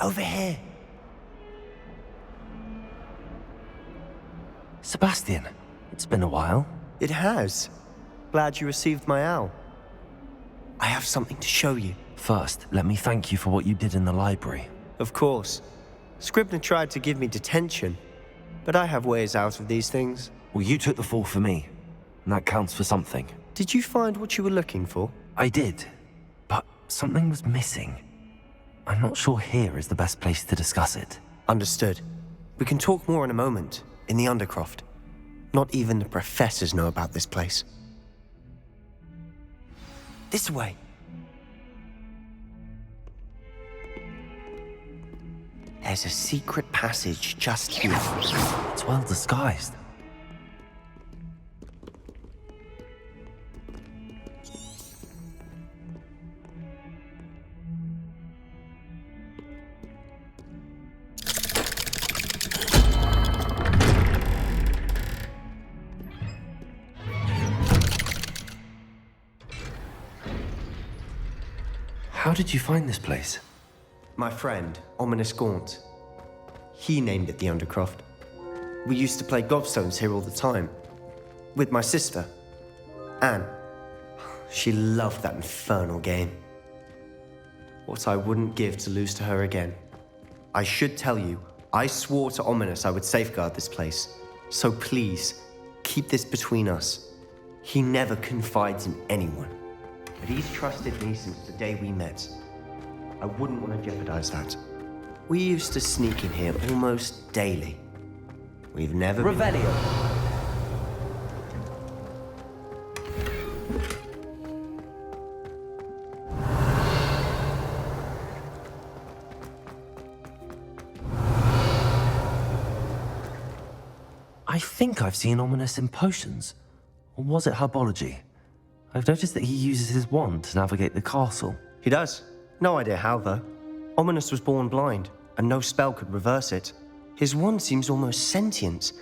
Over here. Sebastian, it's been a while. It has. Glad you received my owl. I have something to show you. First, let me thank you for what you did in the library. Of course. Scribner tried to give me detention, but I have ways out of these things. Well, you took the fall for me, and that counts for something. Did you find what you were looking for? I did, but something was missing. I'm not sure here is the best place to discuss it. Understood. We can talk more in a moment, in the Undercroft. Not even the professors know about this place. This way. There's a secret passage just here. It's well disguised. How did you find this place? My friend, Ominous Gaunt. He named it the Undercroft. We used to play gobstones here all the time. With my sister, Anne. She loved that infernal game. What I wouldn't give to lose to her again. I should tell you, I swore to Ominous I would safeguard this place. So please, keep this between us. He never confides in anyone. But he's trusted me since the day we met. I wouldn't want to jeopardize that. We used to sneak in here almost daily. We've never Revelio. I think I've seen Ominous in potions. Or was it herbology? I've noticed that he uses his wand to navigate the castle. He does. No idea how, though. Ominous was born blind, and no spell could reverse it. His wand seems almost sentient.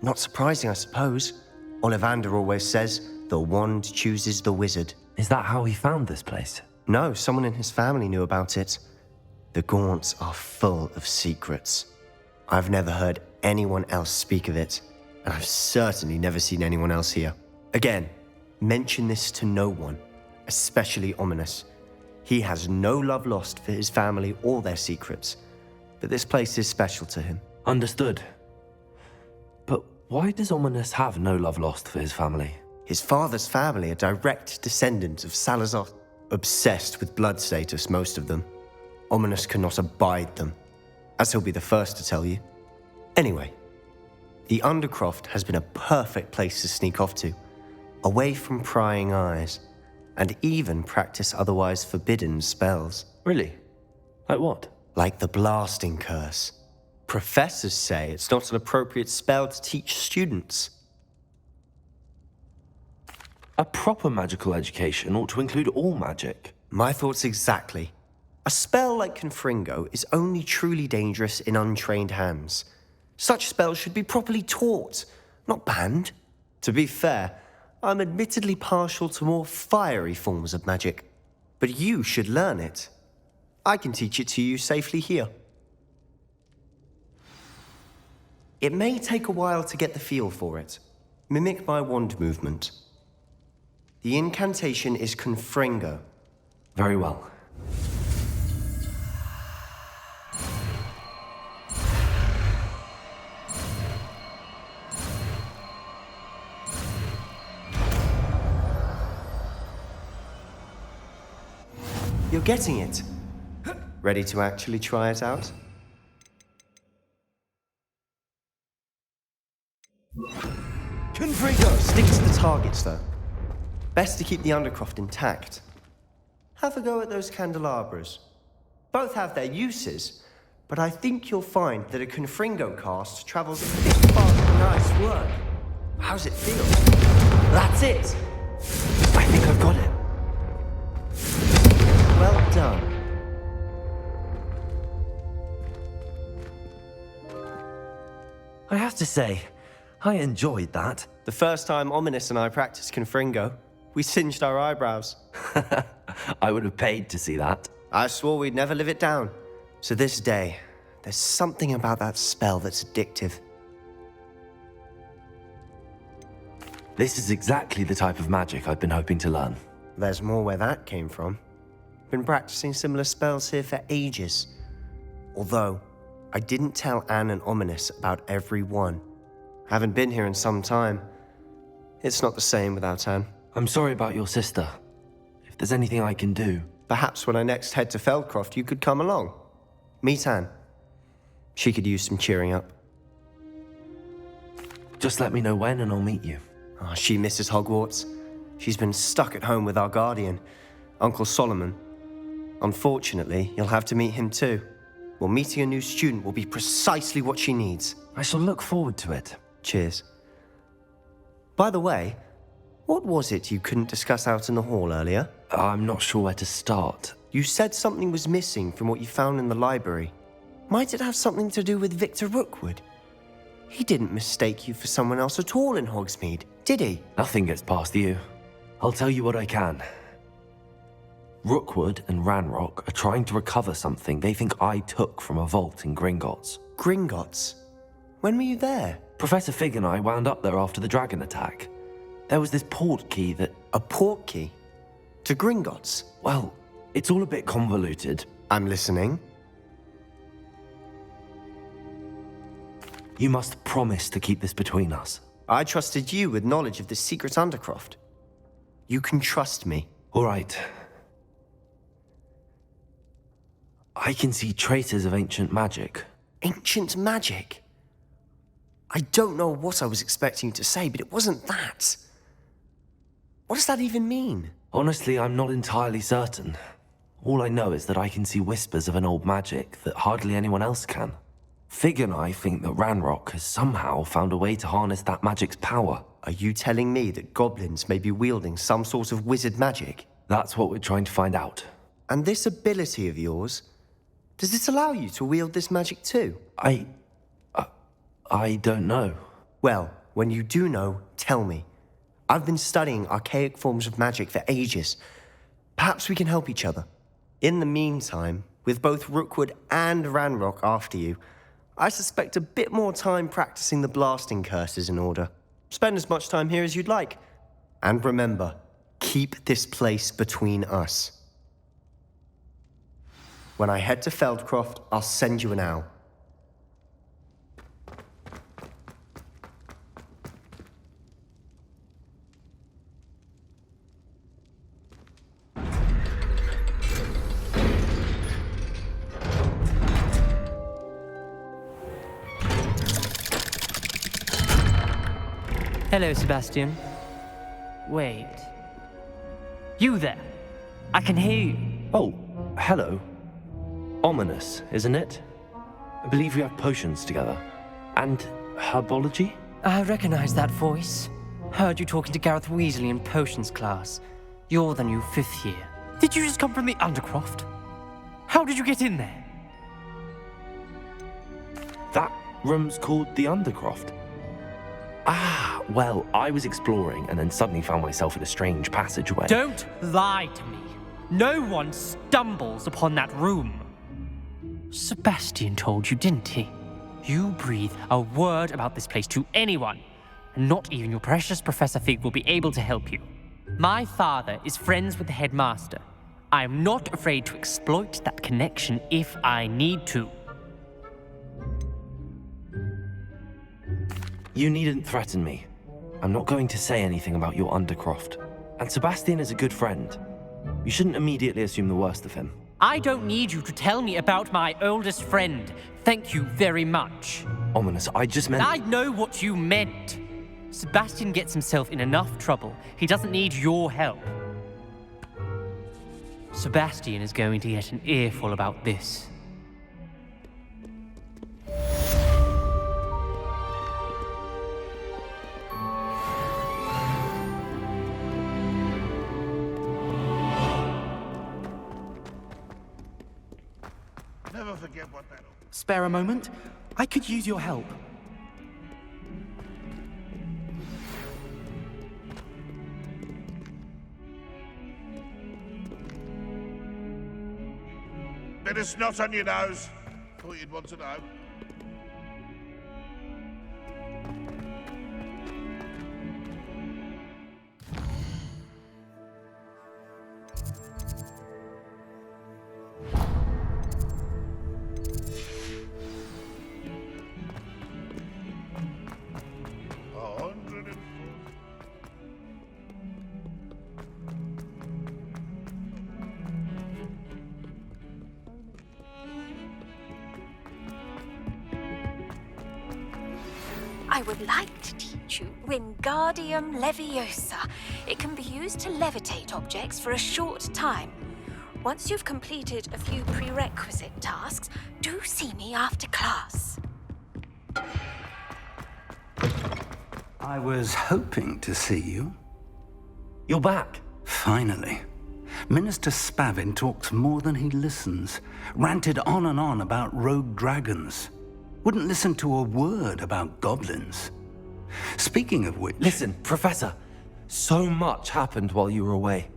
Not surprising, I suppose. Ollivander always says, the wand chooses the wizard. Is that how he found this place? No, someone in his family knew about it. The Gaunts are full of secrets. I've never heard anyone else speak of it, and I've certainly never seen anyone else here. Again, mention this to no one, especially Ominous. He has no love lost for his family or their secrets, but this place is special to him. Understood. But why does Ominous have no love lost for his family? His father's family are direct descendants of Salazar, obsessed with blood status, most of them. Ominous cannot abide them, as he'll be the first to tell you. Anyway, the Undercroft has been a perfect place to sneak off to, away from prying eyes, and even practice otherwise forbidden spells. Really? Like what? Like the blasting curse. Professors say it's not an appropriate spell to teach students. A proper magical education ought to include all magic. My thoughts exactly. A spell like Confringo is only truly dangerous in untrained hands. Such spells should be properly taught, not banned. To be fair, I'm admittedly partial to more fiery forms of magic, but you should learn it. I can teach it to you safely here. It may take a while to get the feel for it. Mimic my wand movement. The incantation is Confringo. Very well. You're getting it. Ready to actually try it out? Confringo! Stick to the targets, though. Best to keep the Undercroft intact. Have a go at those candelabras. Both have their uses, but I think you'll find that a Confringo cast travels a bit faster than ice work. How's it feel? That's it! I think I've got it. Well done. I have to say, I enjoyed that. The first time Ominous and I practiced Confringo, we singed our eyebrows. I would have paid to see that. I swore we'd never live it down. To this day, there's something about that spell that's addictive. This is exactly the type of magic I've been hoping to learn. There's more where that came from. Been practicing similar spells here for ages. Although, I didn't tell Anne and Ominous about every one. Haven't been here in some time. It's not the same without Anne. I'm sorry about your sister. If there's anything I can do... Perhaps when I next head to Feldcroft, you could come along. Meet Anne. She could use some cheering up. Just let me know when and I'll meet you. Oh, she misses Hogwarts. She's been stuck at home with our guardian, Uncle Solomon. Unfortunately, you'll have to meet him too. Well, meeting a new student will be precisely what she needs. I shall look forward to it. Cheers. By the way, what was it you couldn't discuss out in the hall earlier? I'm not sure where to start. You said something was missing from what you found in the library. Might it have something to do with Victor Rookwood? He didn't mistake you for someone else at all in Hogsmeade, did he? Nothing gets past you. I'll tell you what I can. Rookwood and Ranrock are trying to recover something they think I took from a vault in Gringotts. Gringotts? When were you there? Professor Fig and I wound up there after the dragon attack. There was this port key that... A port key? To Gringotts? Well, it's all a bit convoluted. I'm listening. You must promise to keep this between us. I trusted you with knowledge of the secret Undercroft. You can trust me. All right. I can see traces of ancient magic. Ancient magic? I don't know what I was expecting you to say, but it wasn't that. What does that even mean? Honestly, I'm not entirely certain. All I know is that I can see whispers of an old magic that hardly anyone else can. Fig and I think that Ranrock has somehow found a way to harness that magic's power. Are you telling me that goblins may be wielding some sort of wizard magic? That's what we're trying to find out. And this ability of yours, does it allow you to wield this magic too? I don't know. Well, when you do know, tell me. I've been studying archaic forms of magic for ages. Perhaps we can help each other. In the meantime, with both Rookwood and Ranrock after you, I suspect a bit more time practicing the blasting curse is in order. Spend as much time here as you'd like. And remember, keep this place between us. When I head to Feldcroft, I'll send you an owl. Hello, Sebastian. Wait. You there? I can hear you. Oh, hello. Ominous, isn't it? I believe we have potions together. And herbology? I recognize that voice. Heard you talking to Gareth Weasley in potions class. You're the new 5th year. Did you just come from the Undercroft? How did you get in there? That room's called the Undercroft. Ah, well, I was exploring and then suddenly found myself in a strange passageway. Don't lie to me. No one stumbles upon that room. Sebastian told you, didn't he? You breathe a word about this place to anyone, and not even your precious Professor Fig will be able to help you. My father is friends with the headmaster. I am not afraid to exploit that connection if I need to. You needn't threaten me. I'm not going to say anything about your Undercroft. And Sebastian is a good friend. You shouldn't immediately assume the worst of him. I don't need you to tell me about my oldest friend. Thank you very much. Ominous, I just meant... I know what you meant. Sebastian gets himself in enough trouble. He doesn't need your help. Sebastian is going to get an earful about this. Never forget what that... Spare a moment? I could use your help. Bit of snot on your nose. thought you'd want to know. I would like to teach you Wingardium Leviosa. It can be used to levitate objects for a short time. Once you've completed a few prerequisite tasks, do see me after class. I was hoping to see you. You're back. Finally. Minister Spavin talks more than he listens. Ranted on and on about rogue dragons. Wouldn't listen to a word about goblins. Speaking of which... Listen, Professor. So much happened while you were away.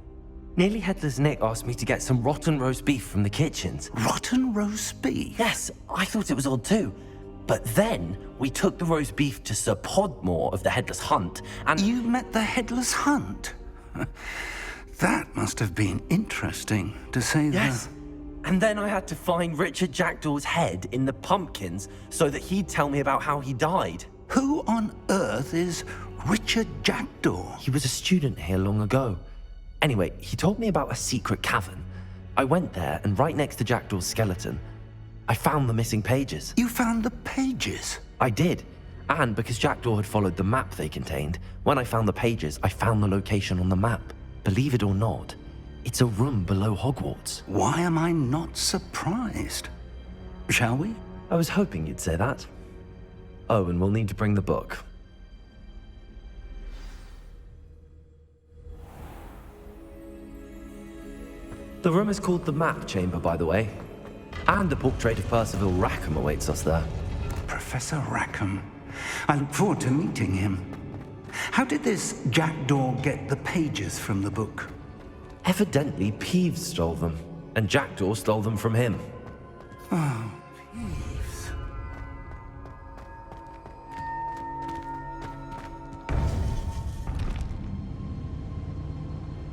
Nearly Headless Nick asked me to get some rotten roast beef from the kitchens. Rotten roast beef? Yes, I thought it was odd too. But then we took the roast beef to Sir Podmore of the Headless Hunt, and... You met the Headless Hunt? That must have been interesting, to say the... Yes. And then I had to find Richard Jackdaw's head in the pumpkins so that he'd tell me about how he died. Who on earth is Richard Jackdaw? He was a student here long ago. Anyway, he told me about a secret cavern. I went there, and right next to Jackdaw's skeleton, I found the missing pages. You found the pages? I did. And because Jackdaw had followed the map they contained, when I found the pages, I found the location on the map. Believe it or not, it's a room below Hogwarts. Why am I not surprised? Shall we? I was hoping you'd say that. Oh, and we'll need to bring the book. The room is called the Map Chamber, by the way. And a portrait of Percival Rackham awaits us there. Professor Rackham. I look forward to meeting him. How did this Jackdaw get the pages from the book? Evidently, Peeves stole them, and Jackdaw stole them from him. Oh, Peeves.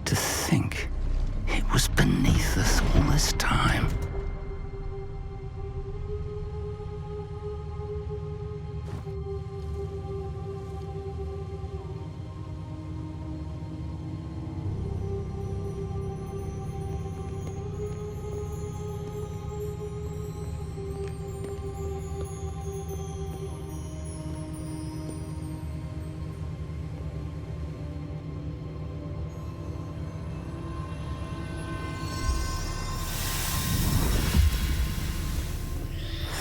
To think it was beneath us all this time.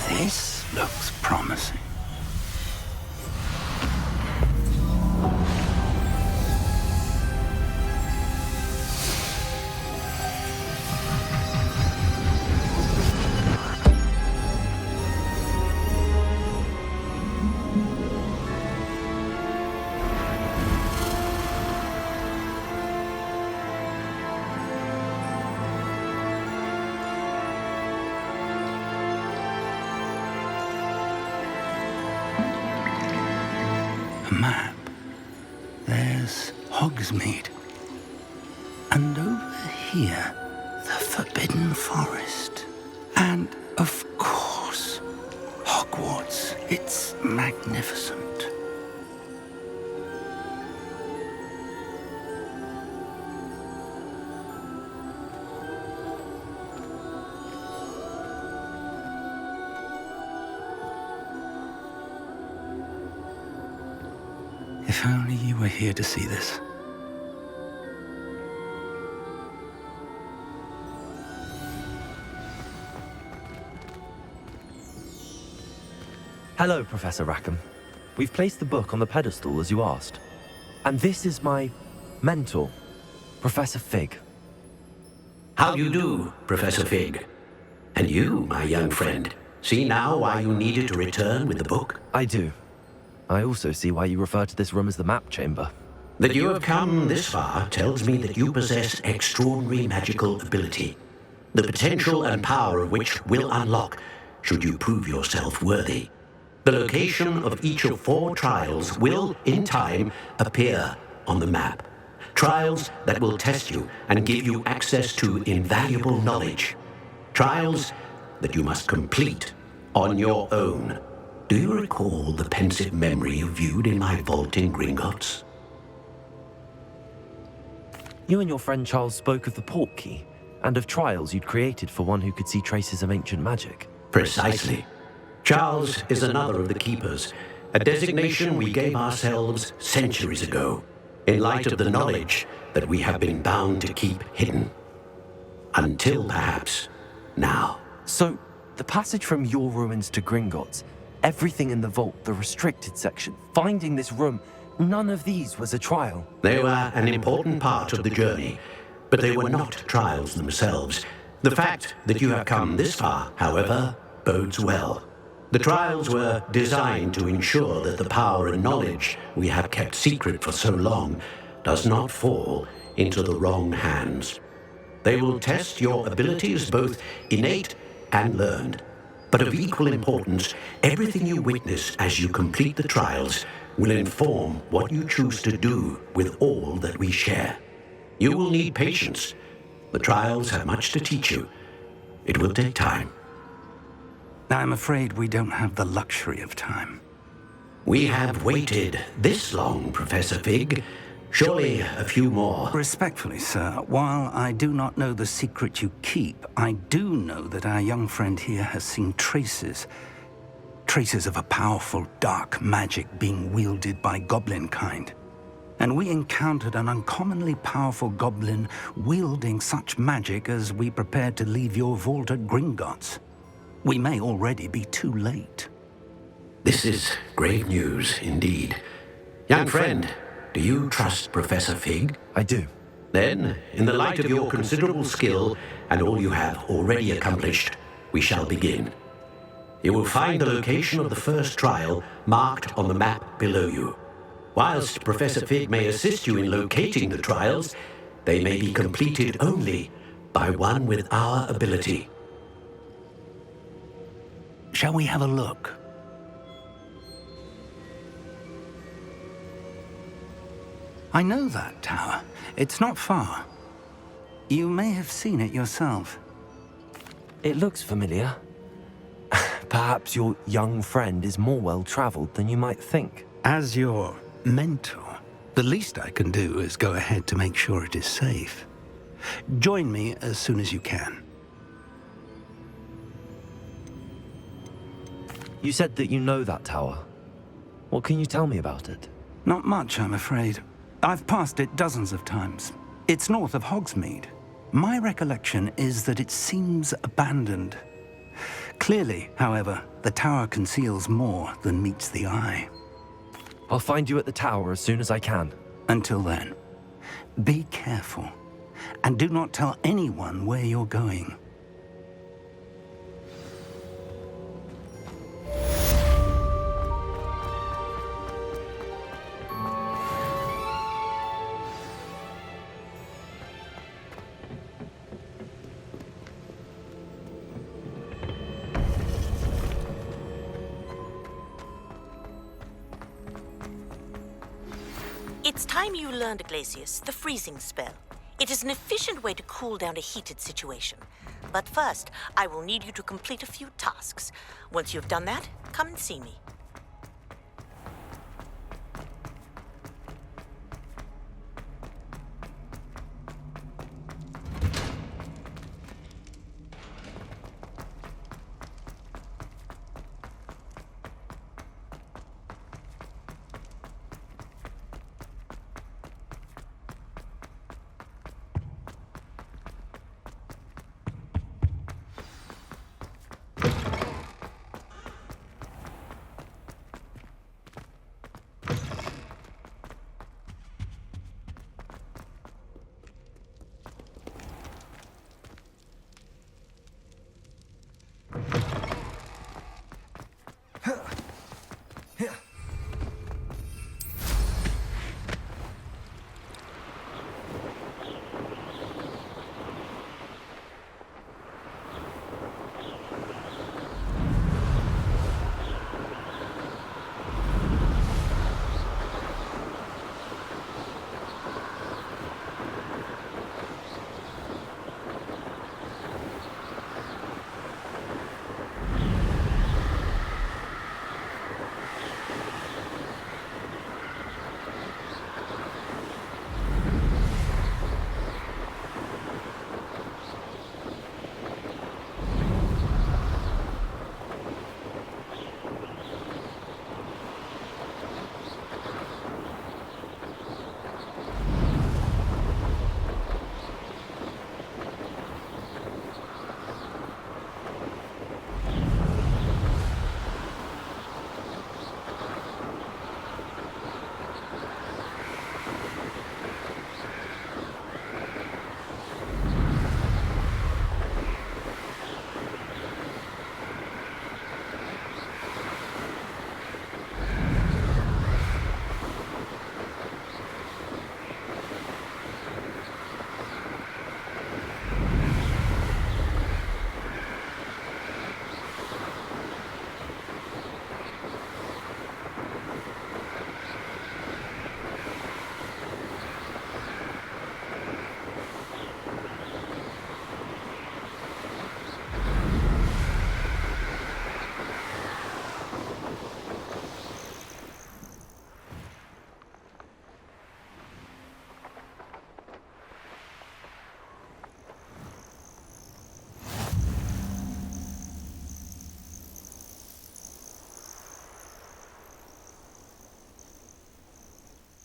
This looks promising. Map. There's Hogsmeade. And over here, the Forbidden Forest. And, of course, Hogwarts. It's magnificent. If only you were here to see this. Hello, Professor Rackham. We've placed the book on the pedestal as you asked. And this is my mentor, Professor Fig. How do you do, Professor Fig? And you, my young friend, see now why you needed to return with the book? I do. I also see why you refer to this room as the Map Chamber. That you have come this far tells me that you possess extraordinary magical ability, the potential and power of which will unlock should you prove yourself worthy. The location of each of 4 trials will, in time, appear on the map. Trials that will test you and give you access to invaluable knowledge. Trials that you must complete on your own. Do you recall the pensive memory you viewed in my vault in Gringotts? You and your friend Charles spoke of the port key, and of trials you'd created for one who could see traces of ancient magic. Precisely. Charles is another of the Keepers, a designation we gave ourselves centuries ago, in light of the knowledge that we have been bound to keep hidden. Until perhaps now. So, the passage from your ruins to Gringotts, everything in the vault, the restricted section, finding this room, none of these was a trial. They were an important part of the journey, but they were not trials themselves. The fact that you have come this far, however, bodes well. The trials were designed to ensure that the power and knowledge we have kept secret for so long does not fall into the wrong hands. They will test your abilities, both innate and learned. But of equal importance, everything you witness as you complete the trials will inform what you choose to do with all that we share. You will need patience. The trials have much to teach you. It will take time. I'm afraid we don't have the luxury of time. We have waited this long, Professor Fig. Surely a few more. Respectfully, sir, while I do not know the secret you keep, I do know that our young friend here has seen traces of a powerful dark magic being wielded by goblin kind. And we encountered an uncommonly powerful goblin wielding such magic as we prepared to leave your vault at Gringotts. We may already be too late. This is grave news indeed. Young friend, do you trust Professor Fig? I do. Then, in the light of your considerable skill and all you have already accomplished, we shall begin. You will find the location of the first trial marked on the map below you. Whilst Professor Fig may assist you in locating the trials, they may be completed only by one with our ability. Shall we have a look? I know that tower. It's not far. You may have seen it yourself. It looks familiar. Perhaps your young friend is more well-traveled than you might think. As your mentor, the least I can do is go ahead to make sure it is safe. Join me as soon as you can. You said that you know that tower. What can you tell me about it? Not much, I'm afraid. I've passed it dozens of times. It's north of Hogsmeade. My recollection is that it seems abandoned. Clearly, however, the tower conceals more than meets the eye. I'll find you at the tower as soon as I can. Until then, be careful, and do not tell anyone where you're going. It's time you learned, Glacius, the freezing spell. It is an efficient way to cool down a heated situation. But first, I will need you to complete a few tasks. Once you've done that, come and see me.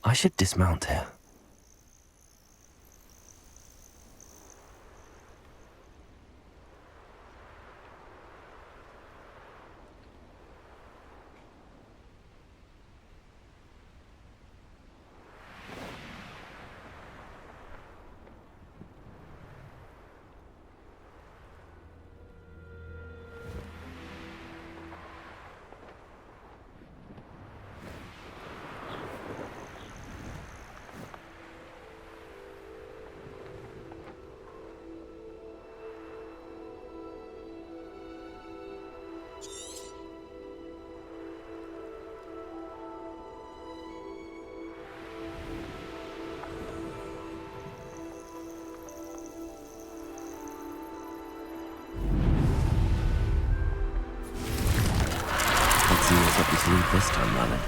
I should dismount here. Let's see what's up his sleeve this time, Merlin.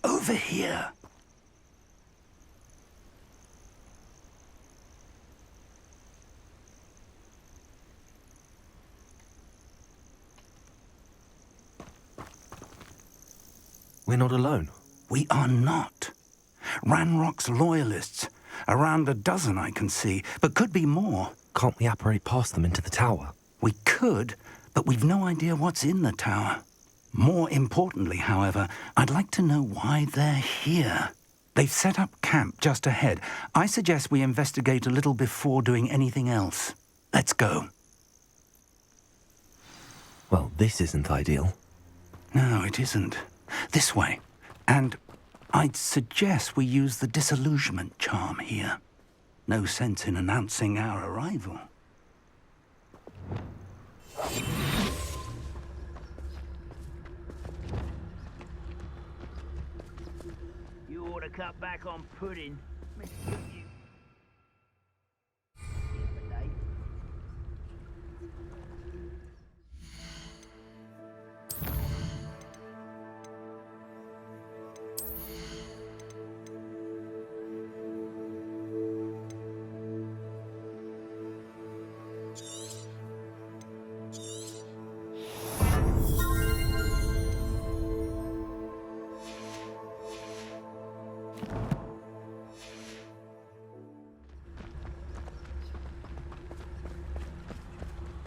Over here. We're not alone. We are not. Ranrock's loyalists. Around a dozen I can see, but could be more. Can't we apparate past them into the tower? We could, but we've no idea what's in the tower. More importantly, however, I'd like to know why they're here. They've set up camp just ahead. I suggest we investigate a little before doing anything else. Let's go. Well, this isn't ideal. No, it isn't. This way. And I'd suggest we use the disillusionment charm here. No sense in announcing our arrival. You ought to cut back on pudding.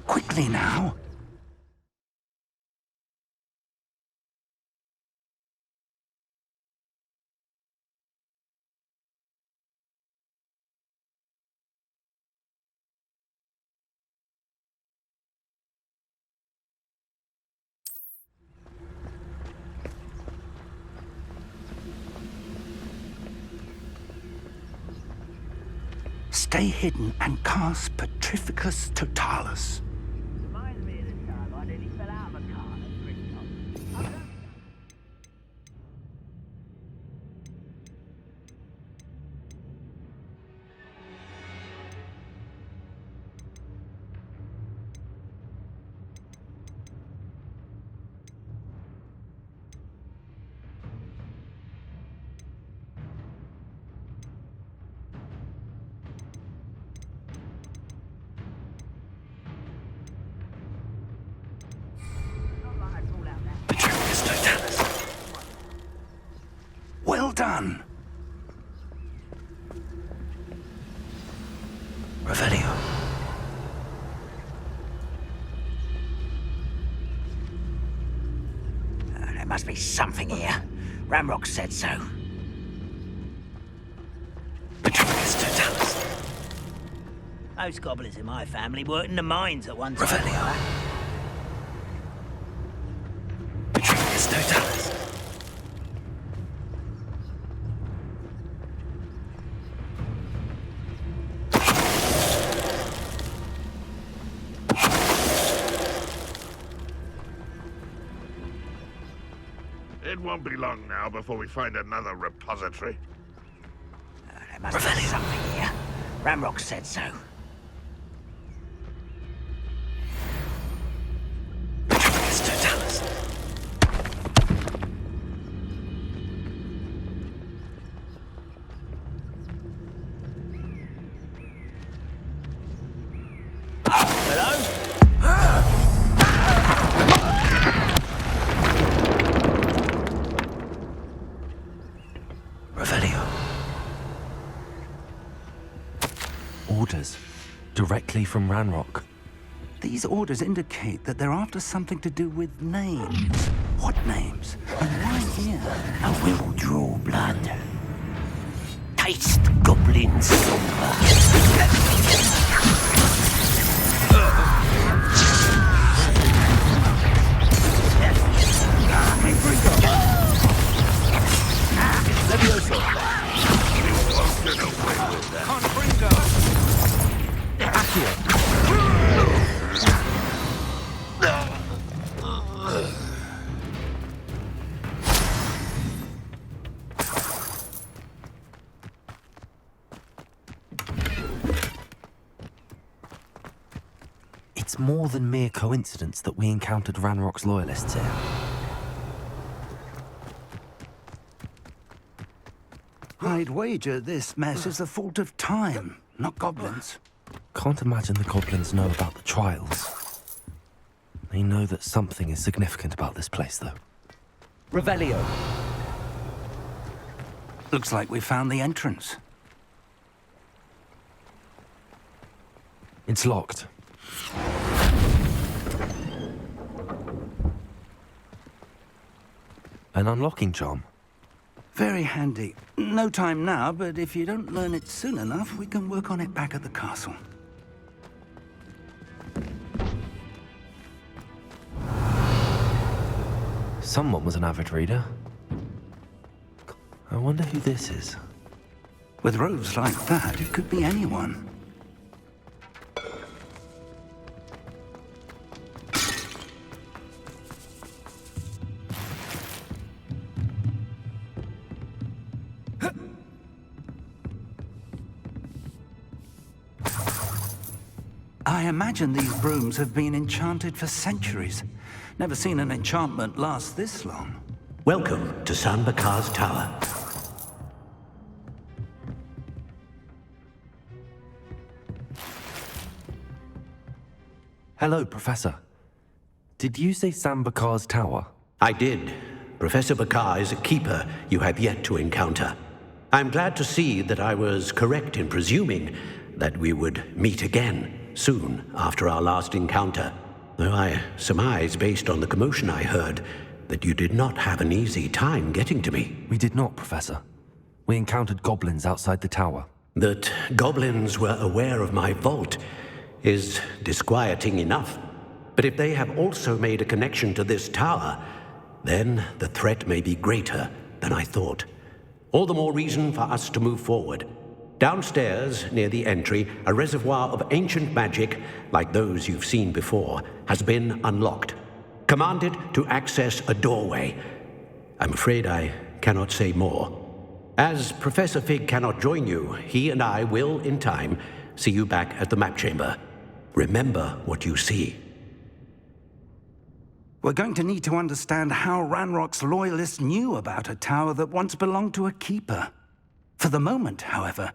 Quickly now. stay hidden and cast Petrificus Totalis. Reminds me of the time I nearly fell out of a car at Bristol. Petrificus Totalis. Well done. Revelio. There must be something here. Ramrock said so. Petrificus Totalis. Most goblins in my family worked in the mines at one time. Revelio. Petrificus Totalis. It won't be long now before we find another repository. There must be something here. Ramrock said so. Petrificus Totalis. Revelio. Orders. Directly from Ranrock. These orders indicate that they're after something to do with names. What names? And why here? I will draw blood. Taste goblin It's more than mere coincidence that we encountered Ranrock's loyalists here. I'd wager this mess is the fault of time, not goblins. Can't imagine the goblins know about the trials. They know that something is significant about this place, though. Revelio. Looks like we found the entrance. It's locked. An unlocking charm. Very handy. No time now, but if you don't learn it soon enough, we can work on it back at the castle. Someone was an avid reader. I wonder who this is. With robes like that, it could be anyone. I imagine these brooms have been enchanted for centuries. Never seen an enchantment last this long. Welcome to San Bakar's Tower. Hello, Professor. Did you say Sam Bakar's tower? I did. Professor Bakar is a keeper you have yet to encounter. I'm glad to see that I was correct in presuming that we would meet again soon after our last encounter, though I surmise, based on the commotion I heard, that you did not have an easy time getting to me. We did not, Professor. We encountered goblins outside the tower. That goblins were aware of my vault is disquieting enough. But if they have also made a connection to this tower, then the threat may be greater than I thought. All the more reason for us to move forward. Downstairs, near the entry, a reservoir of ancient magic, like those you've seen before, has been unlocked. Commanded to access a doorway. I'm afraid I cannot say more. As Professor Fig cannot join you, he and I will, in time, see you back at the map chamber. Remember what you see. We're going to need to understand how Ranrock's loyalists knew about a tower that once belonged to a keeper. For the moment, however,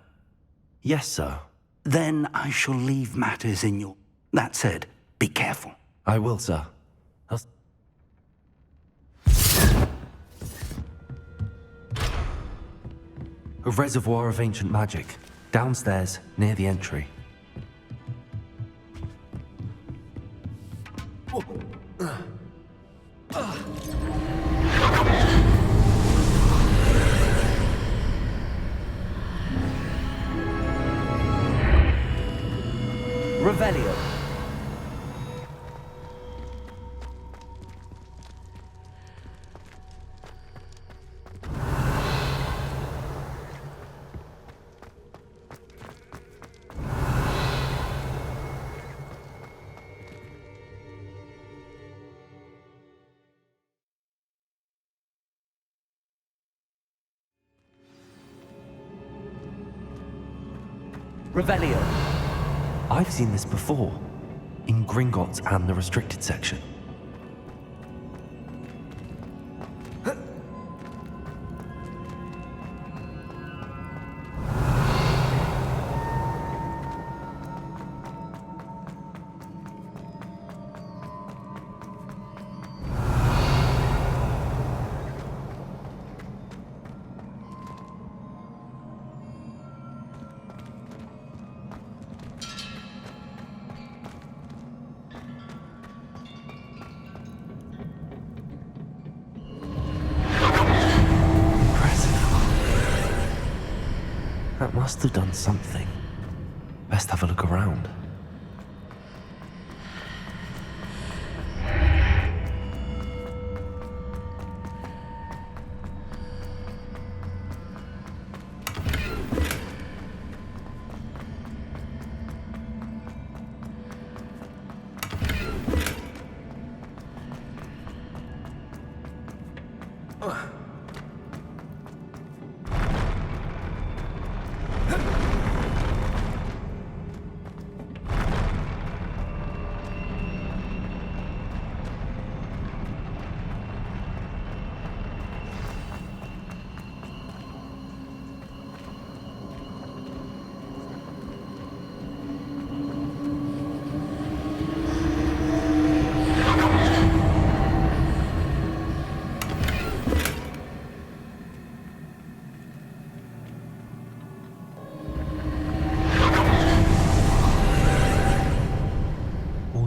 Yes, sir. then I shall leave matters in your... That said, be careful. I will, sir. A reservoir of ancient magic. Downstairs, near the entry. Revelio. Revelio. I've seen this before. In Gringotts and the restricted section. That must have done something. Best have a look around.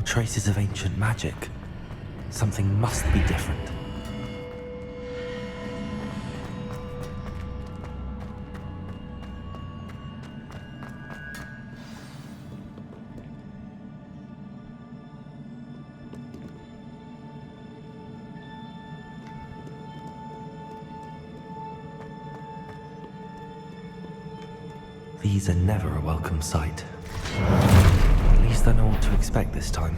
Traces of ancient magic. Something must be different. These are never a welcome sight. At least I know what to expect this time.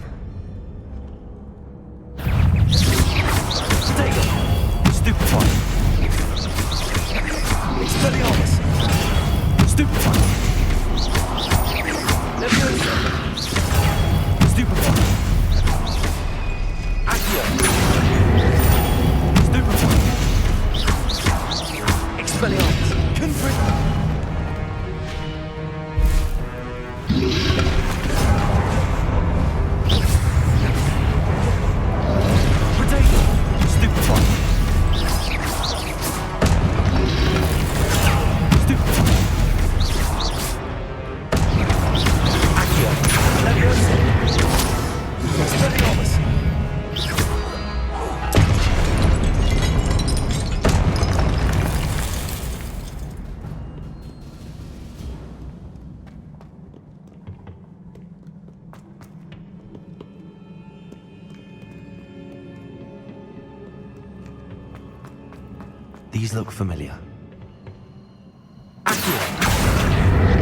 Stupefy! Expelliarmus! Stupefy! Leviosa! Stupefy! Accio! Stupefy! Expelliarmus! Confringo! These look familiar. Accio!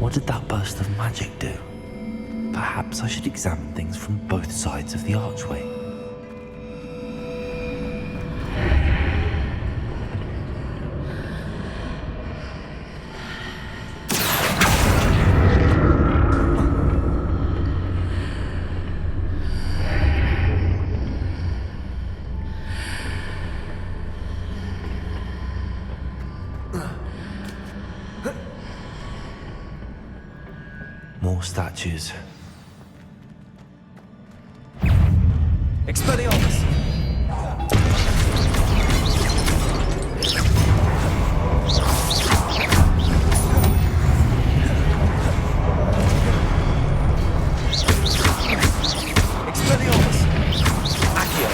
What did that burst of magic do? Perhaps I should examine things from both sides of the archway. More statues. Expelliarmus! Expelliarmus! Accio!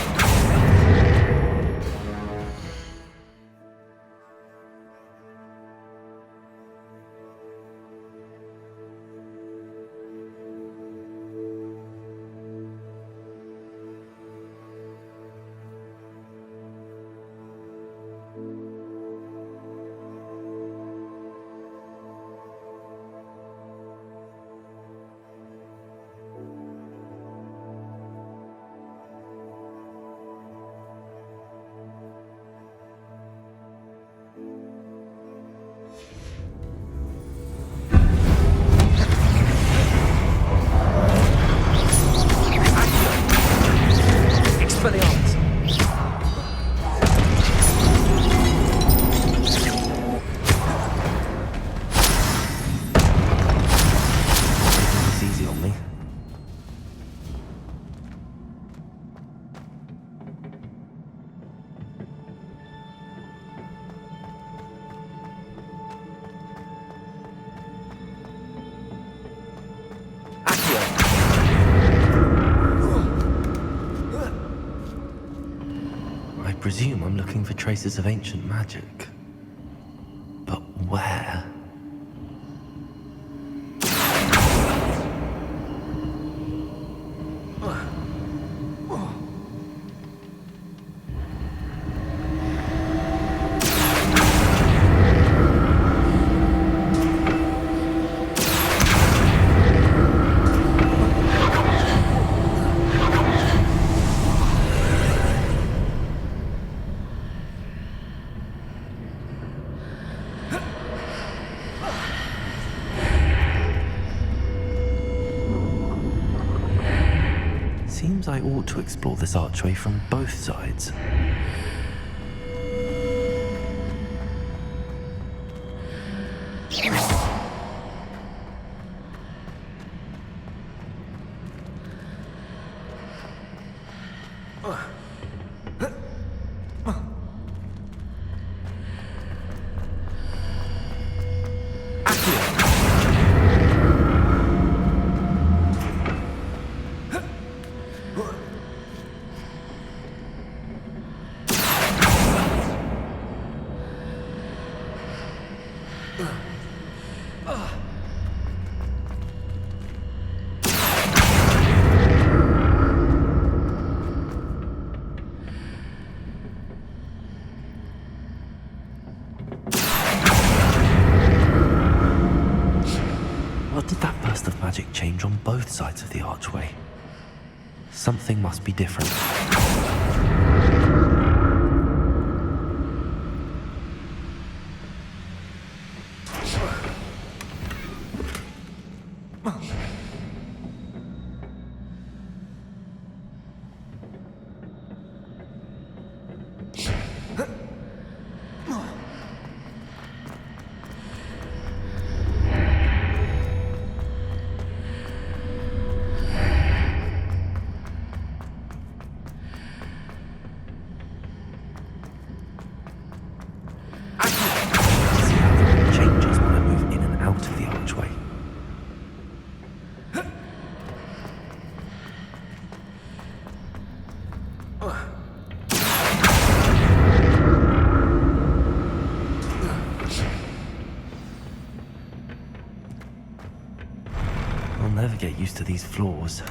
Expelliarmus! It's easy on me. I presume I'm looking for traces of ancient magic. But where? seems I ought to explore this archway from both sides. What did that burst of magic change on both sides of the archway? Something must be different. Changes when I move in and out of the archway. I'll never get used to these floors.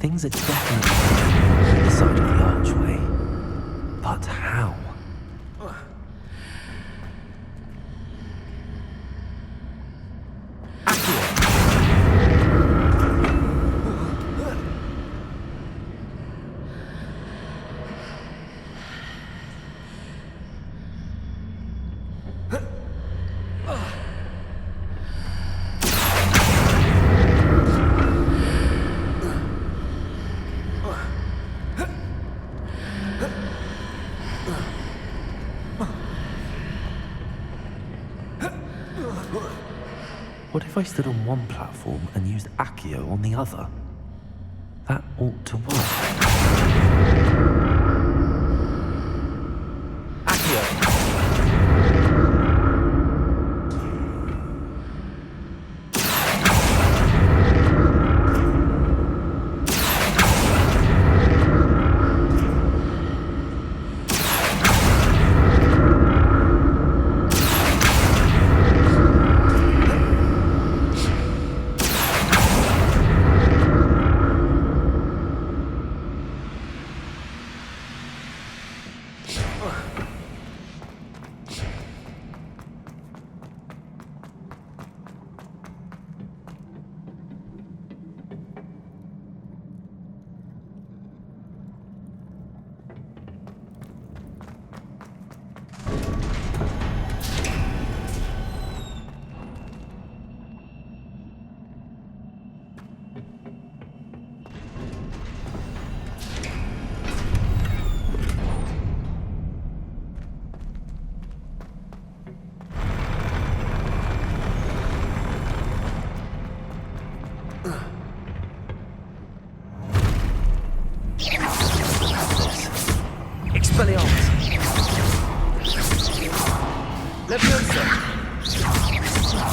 things are definitely on the side of the archway. But how? What if I stood on one platform and used Accio on the other? That ought to work. Accio! Expelliarmus! Leviosa!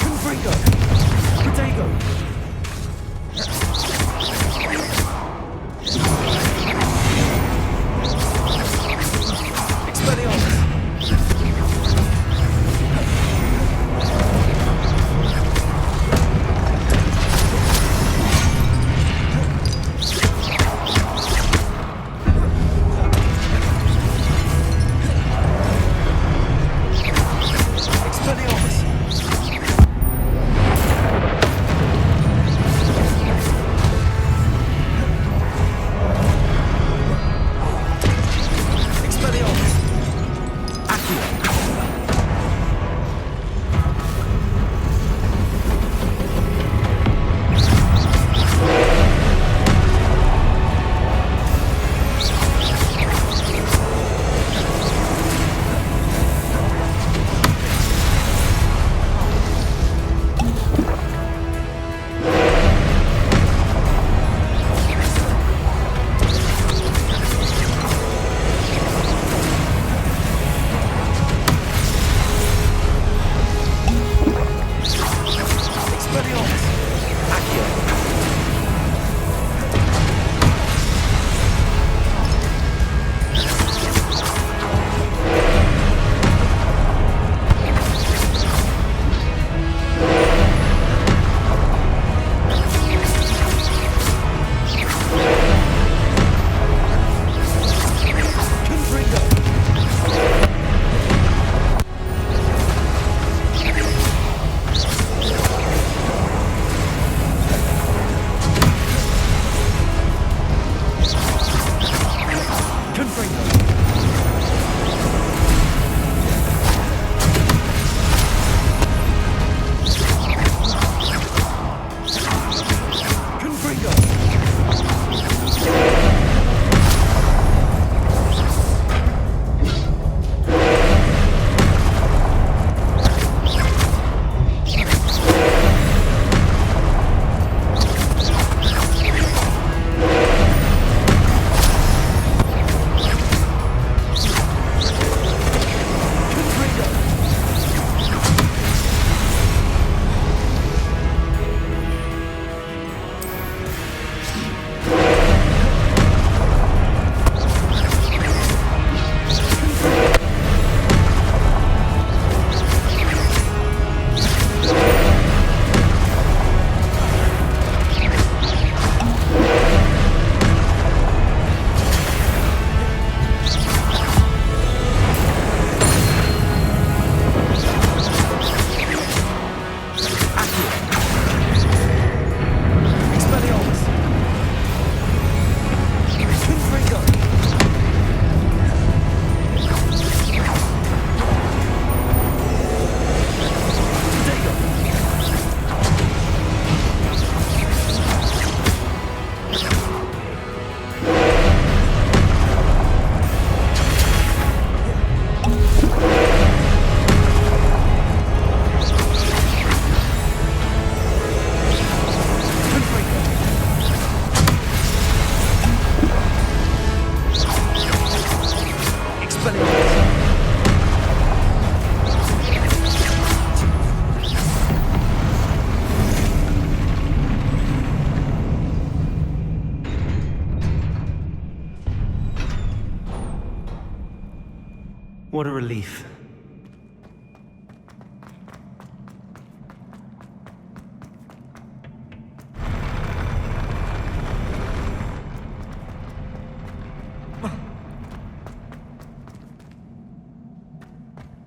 Confringo! Protego! Expelliarmus! What a relief.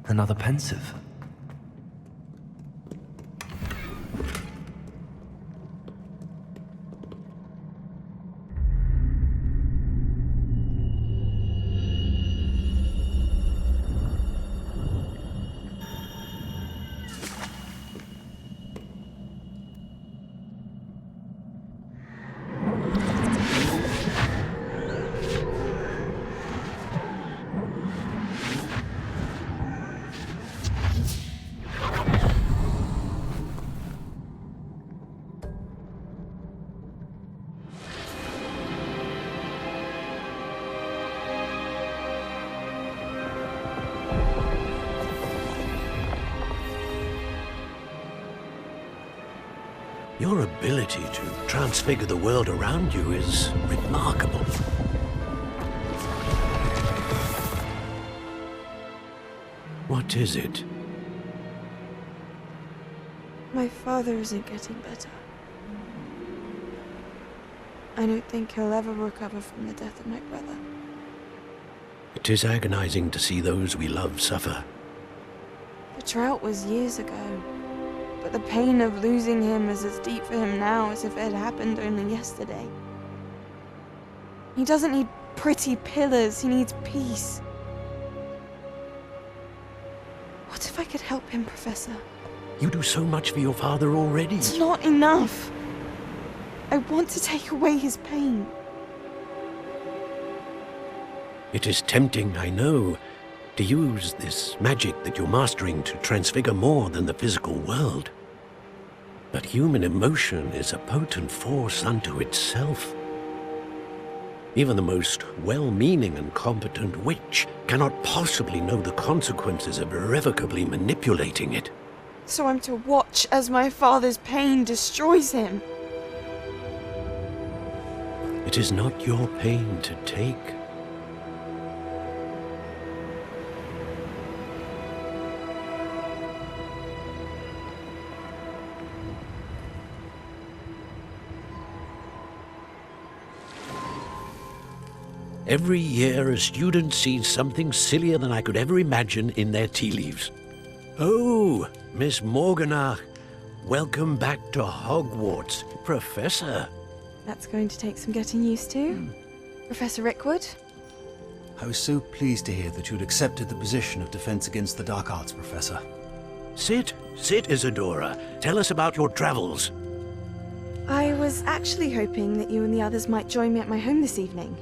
Another pensive. Your ability to transfigure the world around you is remarkable. What is it? My father isn't getting better. I don't think he'll ever recover from the death of my brother. It is agonizing to see those we love suffer. The drought was years ago, but the pain of losing him is as deep for him now as if it had happened only yesterday. He doesn't need pretty pillars, he needs peace. What if I could help him, Professor? You do so much for your father already. It's not enough. I want to take away his pain. It is tempting, I know, to use this magic that you're mastering to transfigure more than the physical world. But human emotion is a potent force unto itself. Even the most well-meaning and competent witch cannot possibly know the consequences of irrevocably manipulating it. So I'm to watch as my father's pain destroys him. It is not your pain to take. Every year, a student sees something sillier than I could ever imagine in their tea leaves. Oh, Miss Morganach, welcome back to Hogwarts, Professor. That's going to take some getting used to. Professor Rickwood? I was so pleased to hear that you'd accepted the position of Defense Against the Dark Arts, Professor. Sit, Isadora. Tell us about your travels. I was actually hoping that you and the others might join me at my home this evening.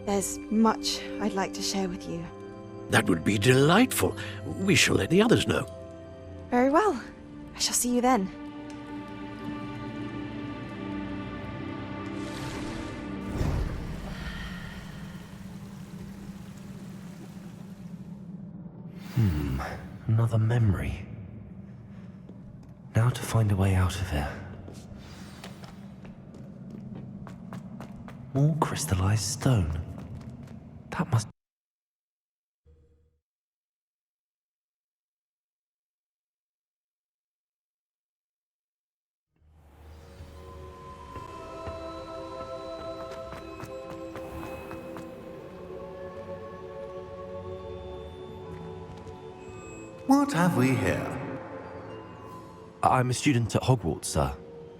There's much I'd like to share with you. That would be delightful. We shall let the others know. Very well. I shall see you then. Another memory. Now to find a way out of here. More crystallized stone. That must... What have we here? I'm a student at Hogwarts, sir.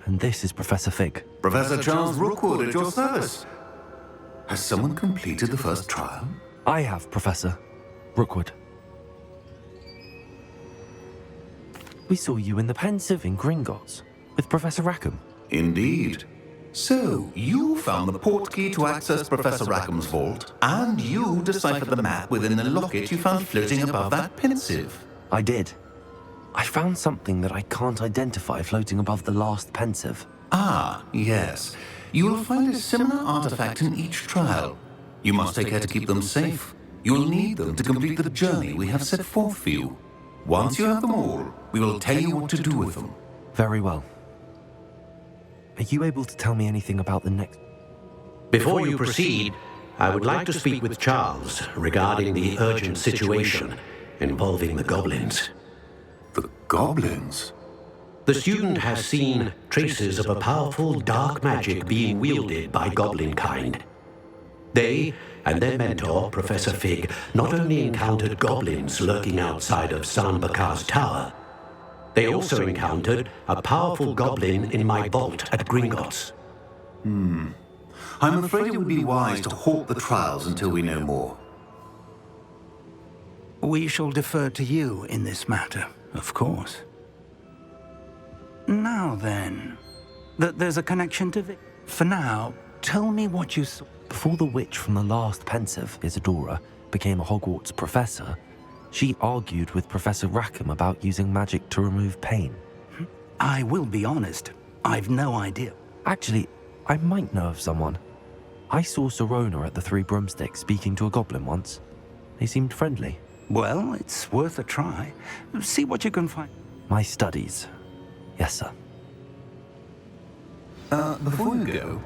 And this is Professor Fig. Professor Charles Rookwood at your service. Has someone completed the first trial? I have, Professor Rookwood. We saw you in the Pensive in Gringotts with Professor Rackham. Indeed. So, you found the portkey to access Professor Rackham's vault, and you deciphered the map within the locket you found floating above that Pensive. I did. I found something that I can't identify floating above the last Pensive. Ah, yes. You will find a similar artifact in each trial. You must take care to keep them safe. You will need them to complete the journey we have set forth for you. Once you have them all, we will tell you what to do with them. Very well. Are you able to tell me anything about the next... Before you proceed, I would like to speak with Charles regarding the urgent situation involving the goblins. The goblins? The student has seen traces of a powerful dark magic being wielded by goblin kind. They and their mentor, Professor Fig, not only encountered goblins lurking outside of San Bakar's tower, they also encountered a powerful goblin in my vault at Gringotts. I'm afraid it would be wise to halt the trials until we know more. We shall defer to you in this matter, of course. Now then, there's a connection to Vic. For now, tell me what you saw. Before the witch from the last pensive, Isadora, became a Hogwarts professor, she argued with Professor Rackham about using magic to remove pain. I will be honest, I've no idea. Actually, I might know of someone. I saw Sirona at the Three Broomsticks speaking to a goblin once. They seemed friendly. Well, it's worth a try. See what you can find. My studies. Yes, sir. Before you go,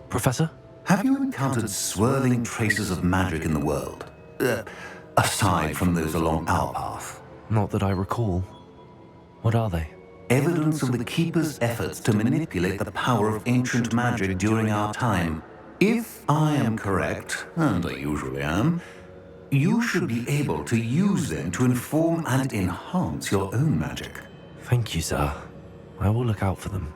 Professor? have you encountered swirling traces of magic in the world? Aside from those along our path. Not that I recall. What are they? Evidence of the Keeper's efforts to manipulate the power of ancient magic during our time. If I am correct, and I usually am, you should be able to use them to inform and enhance your own magic. Thank you, sir. I will look out for them.